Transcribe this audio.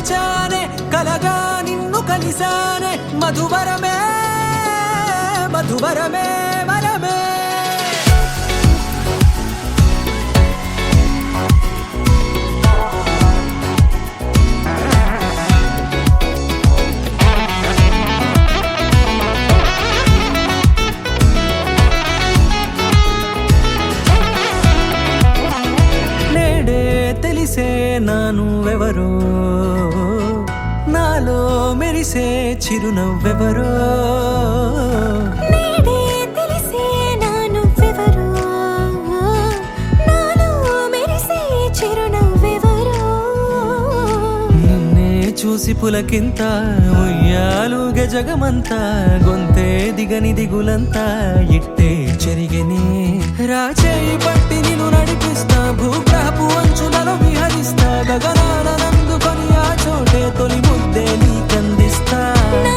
పిలిచానే కలగా నిన్ను కలిసానే మధువరమే మధువరమే వరమే తెలిసే నానువెవరో నాలో మెరిసే చిరునవ్వెవరో నేడే తెలిసే నానువెవరో నాలో మెరిసే చిరునవ్వెవరో నిన్నే చూసి పులకింత ఉయ్యాలుగ జగమంతా గొంతే దిగని దిగులంతా ఇట్టే చెరిగెనే రాచేయి పట్టి నిన్ను నడిపిస్తా భూగ్రహపు అంచులలో విహరిస్తా గగనానందుకొని ఆ చోటే తొలి ముద్దే నీకందిస్తా నా